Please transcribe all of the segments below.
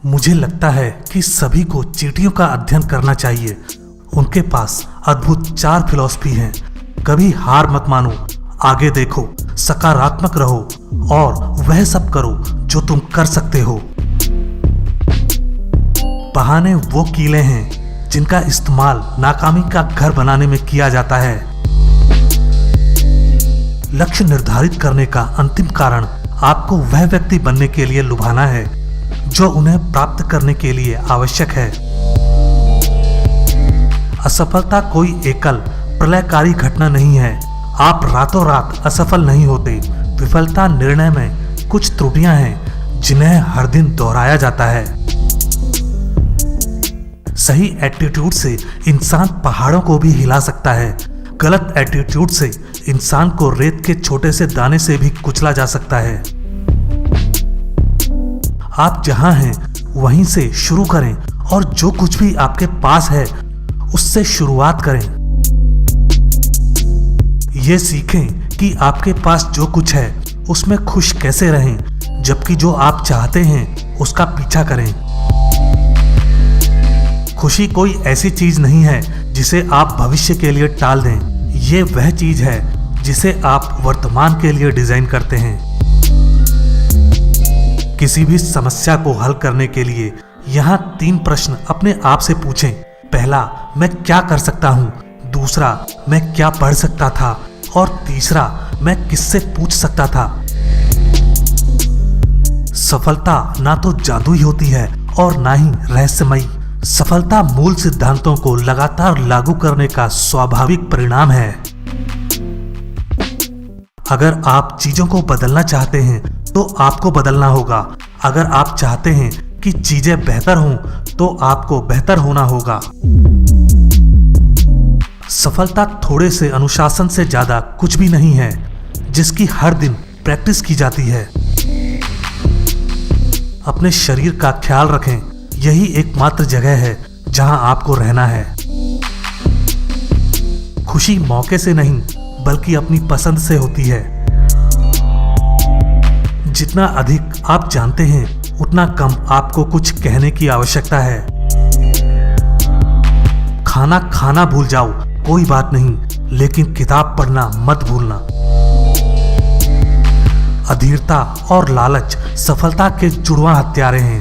मुझे लगता है कि सभी को चींटियों का अध्ययन करना चाहिए। उनके पास अद्भुत 4 फिलॉसफी हैं। कभी हार मत मानो, आगे देखो, सकारात्मक रहो और वह सब करो जो तुम कर सकते हो। बहाने वो कीले हैं जिनका इस्तेमाल नाकामी का घर बनाने में किया जाता है। लक्ष्य निर्धारित करने का अंतिम कारण आपको वह व्यक्ति बनने के लिए लुभाना है जो उन्हें प्राप्त करने के लिए आवश्यक है। असफलता कोई एकल प्रलयकारी घटना नहीं है। आप रातों रात असफल नहीं होते। विफलता निर्णय में कुछ त्रुटियां हैं जिन्हें हर दिन दोहराया जाता है। सही एटीट्यूड से इंसान पहाड़ों को भी हिला सकता है। गलत एटीट्यूड से इंसान को रेत के छोटे से दाने से भी कुचला जा सकता है। आप जहां हैं वहीं से शुरू करें और जो कुछ भी आपके पास है उससे शुरुआत करें। ये सीखें कि आपके पास जो कुछ है उसमें खुश कैसे रहें, जबकि जो आप चाहते हैं उसका पीछा करें। खुशी कोई ऐसी चीज नहीं है जिसे आप भविष्य के लिए टाल दें। ये वह चीज है जिसे आप वर्तमान के लिए डिजाइन करते हैं। किसी भी समस्या को हल करने के लिए यहाँ 3 प्रश्न अपने आप से पूछें। पहला, मैं क्या कर सकता हूँ? दूसरा, मैं क्या पढ़ सकता था? और तीसरा, मैं किससे पूछ सकता था? सफलता ना तो जादुई होती है और ना ही रहस्यमयी। सफलता मूल सिद्धांतों को लगातार लागू करने का स्वाभाविक परिणाम है। अगर आप चीजों को बदलना चाहते हैं तो आपको बदलना होगा। अगर आप चाहते हैं कि चीजें बेहतर हों तो आपको बेहतर होना होगा। सफलता थोड़े से अनुशासन से ज्यादा कुछ भी नहीं है, जिसकी हर दिन प्रैक्टिस की जाती है। अपने शरीर का ख्याल रखें। यही एकमात्र जगह है जहां आपको रहना है। खुशी मौके से नहीं बल्कि अपनी पसंद से होती है। जितना अधिक आप जानते हैं उतना कम आपको कुछ कहने की आवश्यकता है। खाना खाना भूल जाओ, कोई बात नहीं, लेकिन किताब पढ़ना मत भूलना। अधीरता और लालच सफलता के जुड़वां हत्यारे हैं।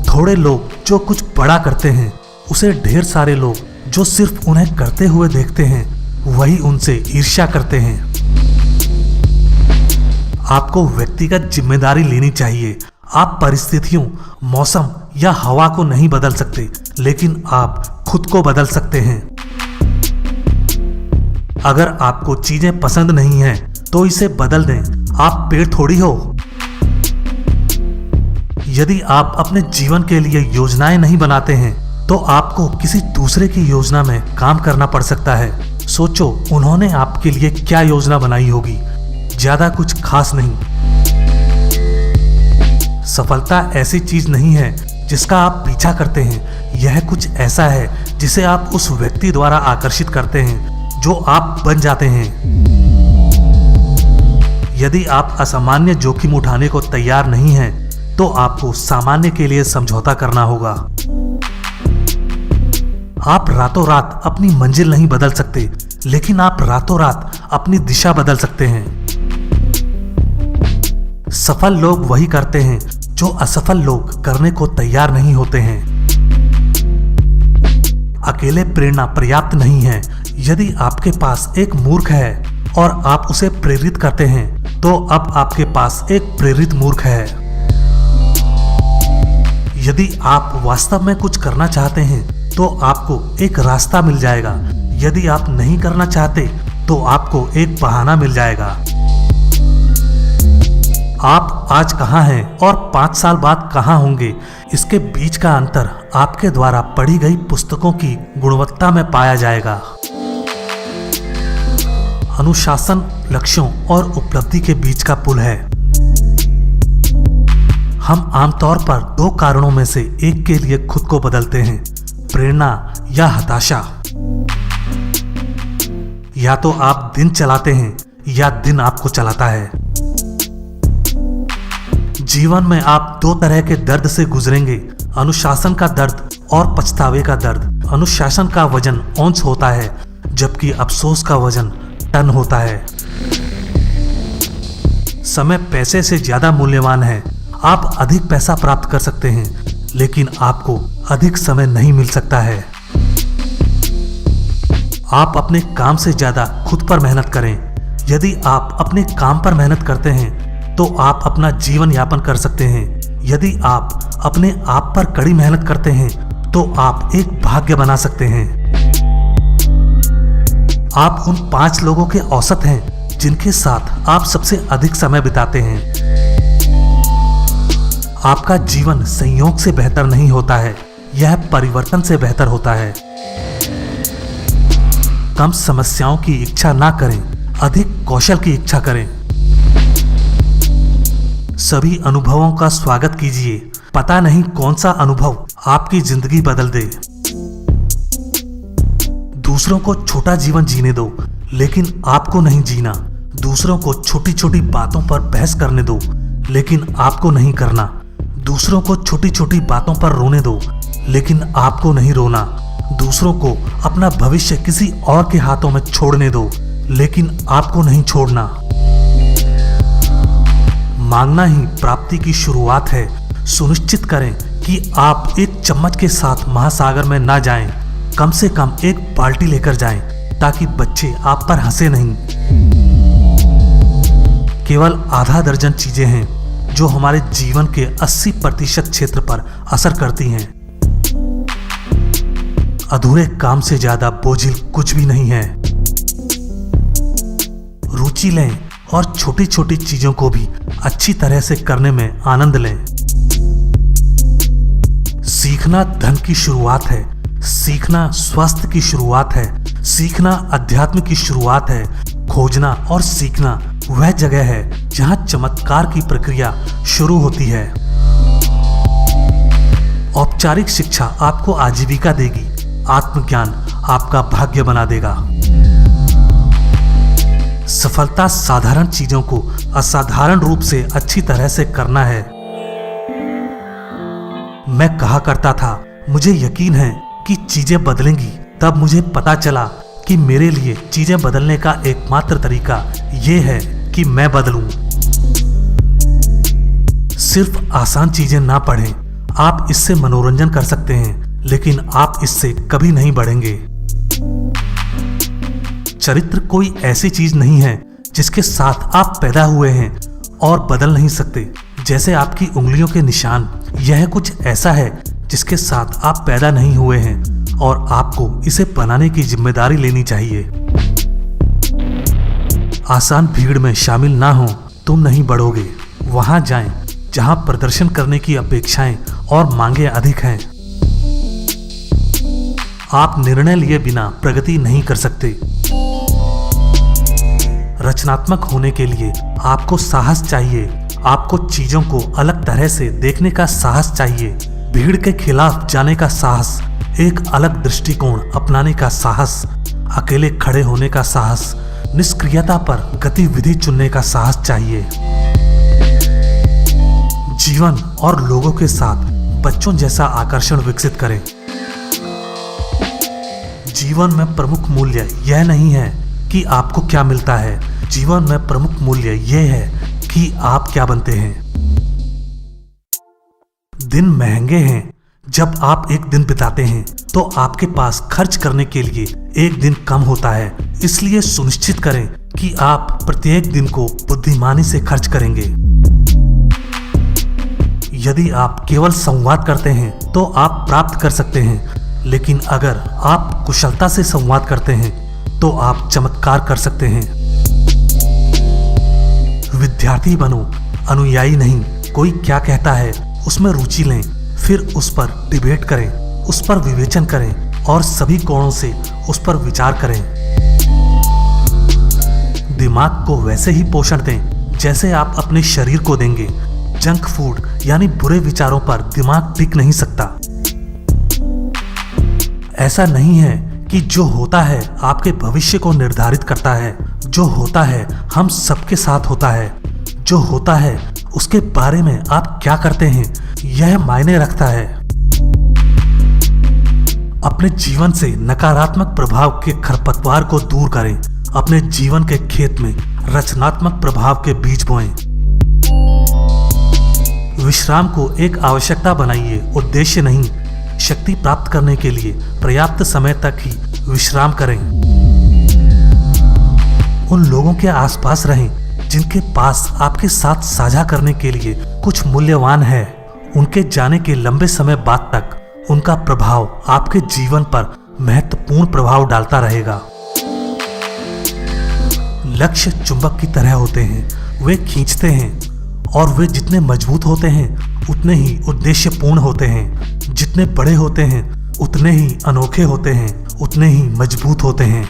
थोड़े लोग जो कुछ बड़ा करते हैं उसे ढेर सारे लोग जो सिर्फ उन्हें करते हुए देखते हैं वही उनसे ईर्ष्या करते हैं। आपको व्यक्तिगत जिम्मेदारी लेनी चाहिए। आप परिस्थितियों, मौसम या हवा को नहीं बदल सकते, लेकिन आप खुद को बदल सकते हैं। अगर आपको चीजें पसंद नहीं हैं, तो इसे बदल दें। आप पेड़ थोड़ी हो। यदि आप अपने जीवन के लिए योजनाएं नहीं बनाते हैं, तो आपको किसी दूसरे की योजना में काम करना पड़ सकता है। सोचो, उन्होंने आपके लिए क्या योजना बनाई होगी। ज्यादा कुछ खास नहीं। सफलता ऐसी चीज नहीं है जिसका आप पीछा करते हैं। यह कुछ ऐसा है जिसे आप उस व्यक्ति द्वारा आकर्षित करते हैं जो आप बन जाते हैं। यदि आप असामान्य जोखिम उठाने को तैयार नहीं हैं, तो आपको सामान्य के लिए समझौता करना होगा। आप रातों रात अपनी मंजिल नहीं बदल सकते, लेकिन आप रातों रात अपनी दिशा बदल सकते हैं। सफल लोग वही करते हैं जो असफल लोग करने को तैयार नहीं होते हैं। अकेले प्रेरणा पर्याप्त नहीं है। यदि आपके पास एक मूर्ख है और आप उसे प्रेरित करते हैं, तो अब आपके पास एक प्रेरित मूर्ख है। यदि आप वास्तव में कुछ करना चाहते हैं, तो आपको एक रास्ता मिल जाएगा। यदि आप नहीं करना चाहते, तो आपको एक बहाना मिल जाएगा। आप आज कहां हैं और 5 साल बाद कहां होंगे, इसके बीच का अंतर आपके द्वारा पढ़ी गई पुस्तकों की गुणवत्ता में पाया जाएगा। अनुशासन लक्ष्यों और उपलब्धि के बीच का पुल है। हम आमतौर पर 2 कारणों में से एक के लिए खुद को बदलते हैं, प्रेरणा या हताशा। या तो आप दिन चलाते हैं या दिन आपको चलाता है। जीवन में आप दो तरह के दर्द से गुजरेंगे, अनुशासन का दर्द और पछतावे का दर्द। अनुशासन का वजन औंस होता है, जबकि अफसोस का वजन टन होता है। समय पैसे से ज्यादा मूल्यवान है। आप अधिक पैसा प्राप्त कर सकते हैं, लेकिन आपको अधिक समय नहीं मिल सकता है। आप अपने काम से ज्यादा खुद पर मेहनत करें। यदि आप अपने काम पर मेहनत करते हैं तो आप अपना जीवन यापन कर सकते हैं। यदि आप अपने आप पर कड़ी मेहनत करते हैं तो आप एक भाग्य बना सकते हैं। आप उन 5 लोगों के औसत हैं जिनके साथ आप सबसे अधिक समय बिताते हैं। आपका जीवन संयोग से बेहतर नहीं होता है, यह परिवर्तन से बेहतर होता है। कम समस्याओं की इच्छा ना करें, अधिक कौशल की इच्छा करें। सभी अनुभवों का स्वागत कीजिए। पता नहीं कौन सा अनुभव आपकी जिंदगी बदल दे। दूसरों को छोटा जीवन जीने दो, लेकिन आपको नहीं जीना। दूसरों को छोटी छोटी बातों पर बहस करने दो, लेकिन आपको नहीं करना। दूसरों को छोटी छोटी बातों पर रोने दो, लेकिन आपको नहीं रोना। दूसरों को अपना भविष्य किसी और के हाथों में छोड़ने दो, लेकिन आपको नहीं छोड़ना। मांगना ही प्राप्ति की शुरुआत है। सुनिश्चित करें कि आप एक चम्मच के साथ महासागर में ना जाएं। कम से कम एक बाल्टी लेकर जाएं, ताकि बच्चे आप पर हंसे नहीं। केवल आधा दर्जन चीजें हैं जो हमारे जीवन के 80% क्षेत्र पर असर करती हैं। अधूरे काम से ज्यादा बोझिल कुछ भी नहीं है। रुचि लें और छोटी छोटी चीजों को भी अच्छी तरह से करने में आनंद लें। सीखना धन की शुरुआत है। सीखना स्वास्थ्य की शुरुआत है। सीखना अध्यात्म की शुरुआत है। खोजना और सीखना वह जगह है जहां चमत्कार की प्रक्रिया शुरू होती है। औपचारिक शिक्षा आपको आजीविका देगी। आत्मज्ञान आपका भाग्य बना देगा। सफलता साधारण चीजों को असाधारण रूप से अच्छी तरह से करना है। मैं कहा करता था, मुझे यकीन है कि चीजें बदलेंगी। तब मुझे पता चला कि मेरे लिए चीजें बदलने का एकमात्र तरीका यह है कि मैं बदलूं। सिर्फ आसान चीजें ना पढ़ें। आप इससे मनोरंजन कर सकते हैं, लेकिन आप इससे कभी नहीं बढ़ेंगे। चरित्र कोई ऐसी चीज नहीं है जिसके साथ आप पैदा हुए हैं और बदल नहीं सकते। जैसे आपकी उंगलियों के निशान, यह कुछ ऐसा है जिसके साथ आप पैदा नहीं हुए हैं और आपको इसे बनाने की जिम्मेदारी लेनी चाहिए। आसान भीड़ में शामिल ना हो, तुम नहीं बढ़ोगे। वहां जाएं जहां प्रदर्शन करने की अपेक्षाएं और मांगे अधिक हैं। आप निर्णय लिए बिना प्रगति नहीं कर सकते। रचनात्मक होने के लिए आपको साहस चाहिए। आपको चीजों को अलग तरह से देखने का साहस चाहिए। भीड़ के खिलाफ जाने का साहस, एक अलग दृष्टिकोण अपनाने का साहस, अकेले खड़े होने का साहस, निष्क्रियता पर गतिविधि चुनने का साहस चाहिए। जीवन और लोगों के साथ बच्चों जैसा आकर्षण विकसित करें। जीवन में प्रमुख मूल्य यह नहीं है कि आपको क्या मिलता है। जीवन में प्रमुख मूल्य यह है कि आप क्या बनते हैं। दिन महंगे हैं। जब आप एक दिन बिताते हैं तो आपके पास खर्च करने के लिए एक दिन कम होता है। इसलिए सुनिश्चित करें कि आप प्रत्येक दिन को बुद्धिमानी से खर्च करेंगे। यदि आप केवल संवाद करते हैं तो आप प्राप्त कर सकते हैं, लेकिन अगर आप कुशलता से संवाद करते हैं तो आप चमत्कार कर सकते हैं। विद्यार्थी बनो, अनुयायी नहीं। कोई क्या कहता है उसमें रुचि लें, फिर उस पर डिबेट करें, उस पर विवेचन करें और सभी कोणों से उस पर विचार करें। दिमाग को वैसे ही पोषण दें जैसे आप अपने शरीर को देंगे। जंक फूड यानी बुरे विचारों पर दिमाग टिक नहीं सकता। ऐसा नहीं है कि जो होता है आपके भविष्य को निर्धारित करता है। जो होता है हम सबके साथ होता है। जो होता है उसके बारे में आप क्या करते हैं यह मायने रखता है। अपने जीवन से नकारात्मक प्रभाव के खरपतवार को दूर करें। अपने जीवन के खेत में रचनात्मक प्रभाव के बीज बोएं। विश्राम को एक आवश्यकता बनाइए, उद्देश्य नहीं। शक्ति प्राप्त करने के लिए पर्याप्त समय तक ही विश्राम करें। उन लोगों के आसपास रहें जिनके पास आपके साथ साझा करने के लिए कुछ मूल्यवान है। उनके जाने के लंबे समय बाद तक उनका प्रभाव आपके जीवन पर महत्वपूर्ण प्रभाव डालता रहेगा। लक्ष्य चुंबक की तरह होते हैं, वे खींचते हैं और वे जितने मजबूत होते हैं उतने ही उद्देश्यपूर्ण होते हैं। जितने बड़े होते हैं उतने ही अनोखे होते हैं, उतने ही मजबूत होते हैं।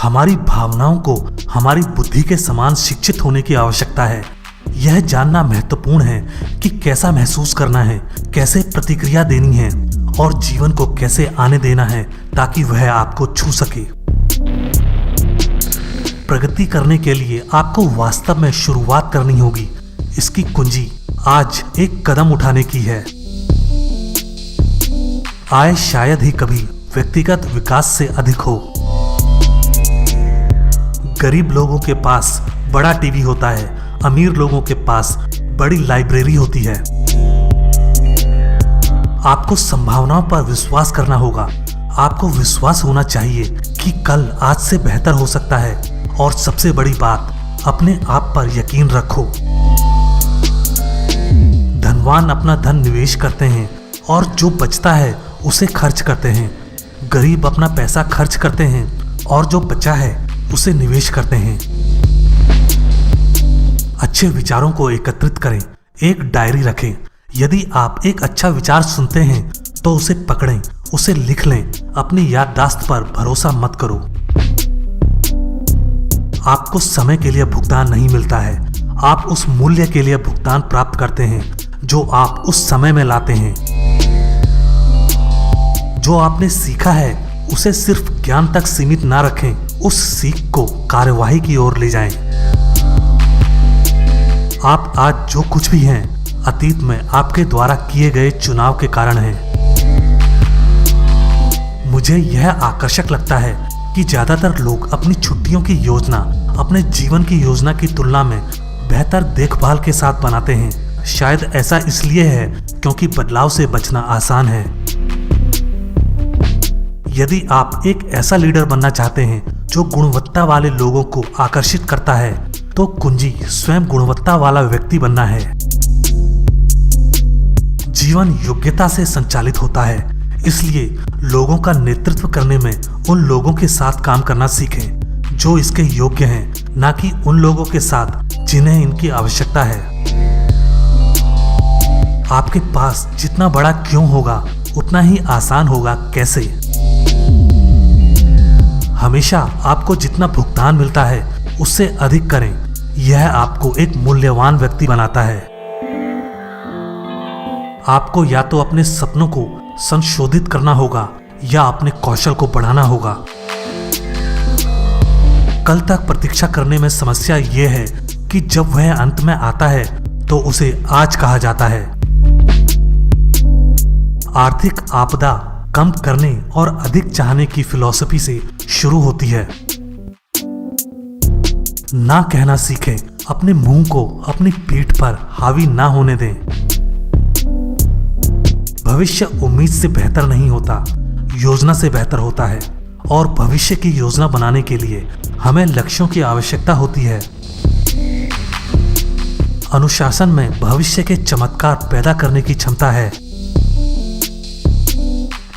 हमारी भावनाओं को हमारी बुद्धि के समान शिक्षित होने की आवश्यकता है। यह जानना महत्वपूर्ण है कि कैसा महसूस करना है, कैसे प्रतिक्रिया देनी है और जीवन को कैसे आने देना है ताकि वह आपको छू सके। प्रगति करने के लिए आपको वास्तव में शुरुआत करनी होगी। इसकी कुंजी आज एक कदम उठाने की है। आय शायद ही कभी व्यक्तिगत विकास से अधिक हो। गरीब लोगों के पास बड़ा टीवी होता है, अमीर लोगों के पास बड़ी लाइब्रेरी होती है। आपको संभावनाओं पर विश्वास करना होगा। आपको विश्वास होना चाहिए कि कल आज से बेहतर हो सकता है और सबसे बड़ी बात, अपने आप पर यकीन रखो। धनवान अपना धन निवेश करते हैं और जो बचता है उसे खर्च करते हैं। गरीब अपना पैसा खर्च करते हैं और जो बचा है उसे निवेश करते हैं। अच्छे विचारों को एकत्रित करें, एक डायरी रखें। यदि आप एक अच्छा विचार सुनते हैं तो उसे पकड़ें, उसे लिख लें। अपनी याददाश्त पर भरोसा मत करो। आपको समय के लिए भुगतान नहीं मिलता है, आप उस मूल्य के लिए भुगतान प्राप्त करते हैं जो आप उस समय में लाते हैं। जो आपने सीखा है उसे सिर्फ ज्ञान तक सीमित ना रखें, उस सीख को कार्यवाही की ओर ले जाएं। आप आज जो कुछ भी हैं, अतीत में आपके द्वारा किए गए चुनाव के कारण हैं। मुझे यह आकर्षक लगता है कि ज्यादातर लोग अपनी छुट्टियों की योजना अपने जीवन की योजना की तुलना में बेहतर देखभाल के साथ बनाते हैं। शायद ऐसा इसलिए है क्योंकि बदलाव से बचना आसान है। यदि आप एक ऐसा लीडर बनना चाहते हैं जो गुणवत्ता वाले लोगों को आकर्षित करता है तो कुंजी स्वयं गुणवत्ता वाला व्यक्ति बनना है। जीवन योग्यता से संचालित होता है, इसलिए लोगों का नेतृत्व करने में उन लोगों के साथ काम करना सीखें जो इसके योग्य हैं, ना कि उन लोगों के साथ जिन्हें इनकी आवश्यकता है। आपके पास जितना बड़ा क्यों होगा उतना ही आसान होगा कैसे। हमेशा आपको जितना भुगतान मिलता है उससे अधिक करें। यह आपको एक मूल्यवान व्यक्ति बनाता है। आपको या तो अपने सपनों को संशोधित करना होगा या अपने कौशल को बढ़ाना होगा। कल तक प्रतीक्षा करने में समस्या यह है कि जब वह अंत में आता है तो उसे आज कहा जाता है। आर्थिक आपदा कम करने और अधिक चाहने की फिलॉसफी से शुरू होती है। ना कहना सीखें, अपने मुंह को अपनी पीठ पर हावी ना होने दें। भविष्य उम्मीद से बेहतर नहीं होता, योजना से बेहतर होता है और भविष्य की योजना बनाने के लिए हमें लक्ष्यों की आवश्यकता होती है। अनुशासन में भविष्य के चमत्कार पैदा करने की क्षमता है।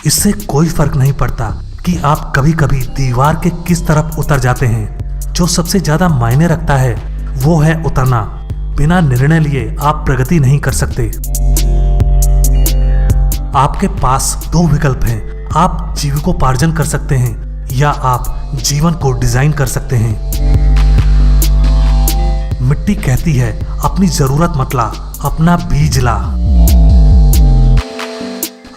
इससे कोई फर्क नहीं पड़ता कि आप कभी कभी दीवार के किस तरफ उतर जाते हैं। जो सबसे ज्यादा मायने रखता है वो है उतरना। बिना निर्णय लिए आप प्रगति नहीं कर सकते। आपके पास दो विकल्प हैं, आप जीविकोपार्जन कर सकते हैं या आप जीवन को डिजाइन कर सकते हैं। मिट्टी कहती है अपनी जरूरत मत ला, अपना बीज ला।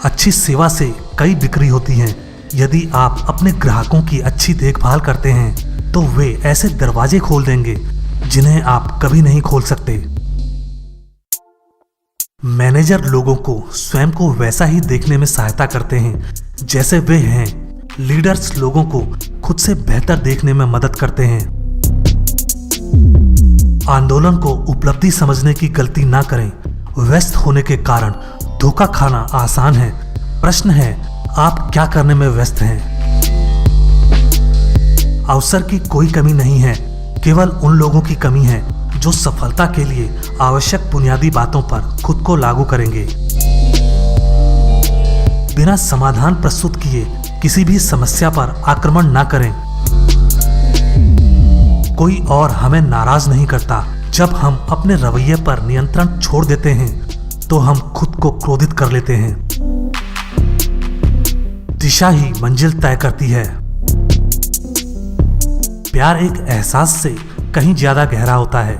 अच्छी सेवा से कई बिक्री होती हैं। यदि आप अपने ग्राहकों की अच्छी देखभाल करते हैं तो वे ऐसे दरवाजे खोल देंगे जिन्हें आप कभी नहीं खोल सकते। मैनेजर लोगों को स्वयं को वैसा ही देखने में सहायता करते हैं जैसे वे हैं। लीडर्स लोगों को खुद से बेहतर देखने में मदद करते हैं। आंदोलन को उपलब्धि समझने की गलती ना करें। व्यस्त होने के कारण धोखा खाना आसान है। प्रश्न है, आप क्या करने में व्यस्त हैं? अवसर की कोई कमी नहीं है, केवल उन लोगों की कमी है जो सफलता के लिए आवश्यक बुनियादी बातों पर खुद को लागू करेंगे। बिना समाधान प्रस्तुत किए किसी भी समस्या पर आक्रमण ना करें। कोई और हमें नाराज नहीं करता। जब हम अपने रवैये पर नियंत्रण छोड़ देते हैं तो हम खुद को क्रोधित कर लेते हैं। दिशा ही मंजिल तय करती है। प्यार एक एहसास से कहीं ज्यादा गहरा होता है।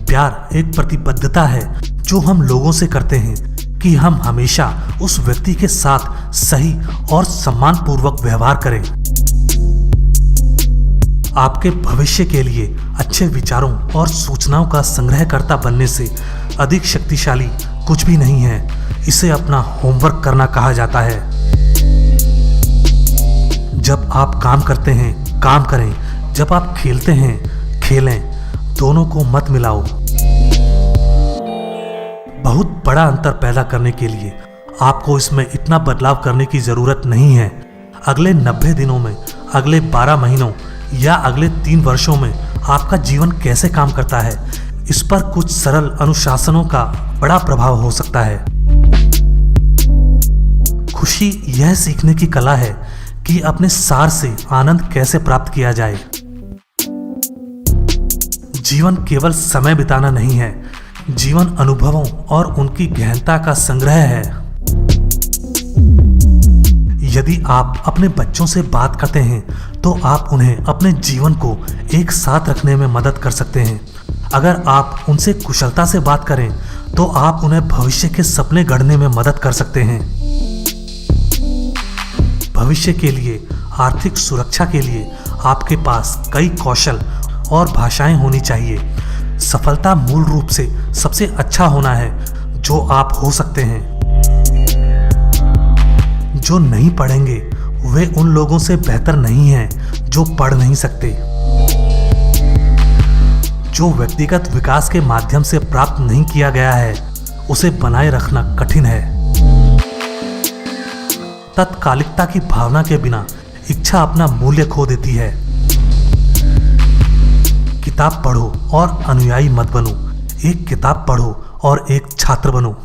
प्यार एक प्रतिबद्धता है जो हम लोगों से करते हैं कि हम हमेशा उस व्यक्ति के साथ सही और सम्मानपूर्वक व्यवहार करें। आपके भविष्य के लिए अच्छे विचारों और सूचनाओं का संग्रहकर्ता बनने से अधिक शक्तिशाली कुछ भी नहीं है। इसे अपना होमवर्क करना कहा जाता है। जब आप काम करते हैं, काम करें। जब आप खेलते हैं, खेलें। दोनों को मत मिलाओ। बहुत बड़ा अंतर पैदा करने के लिए आपको इसमें इतना बदलाव करने की जरूरत नहीं है। अगले 90 दिनों में, अगले 12 महीनों या अगले 3 वर्षों में आपका जीवन कैसे काम करता है, इस पर कुछ सरल अनुशासनों का बड़ा प्रभाव हो सकता है। खुशी यह सीखने की कला है कि अपने सार से आनंद कैसे प्राप्त किया जाए। जीवन केवल समय बिताना नहीं है, जीवन अनुभवों और उनकी गहनता का संग्रह है। यदि आप अपने बच्चों से बात करते हैं तो आप उन्हें अपने जीवन को एक साथ रखने में मदद कर सकते हैं। अगर आप उनसे कुशलता से बात करें तो आप उन्हें भविष्य के सपने गढ़ने में मदद कर सकते हैं। भविष्य के लिए, आर्थिक सुरक्षा के लिए आपके पास कई कौशल और भाषाएं होनी चाहिए। सफलता मूल रूप से सबसे अच्छा होना है जो आप हो सकते हैं। जो नहीं पढ़ेंगे वे उन लोगों से बेहतर नहीं हैं जो पढ़ नहीं सकते। जो व्यक्तिगत विकास के माध्यम से प्राप्त नहीं किया गया है उसे बनाए रखना कठिन है। तत्कालिकता की भावना के बिना इच्छा अपना मूल्य खो देती है। किताब पढ़ो और अनुयायी मत बनो। एक किताब पढ़ो और एक छात्र बनो।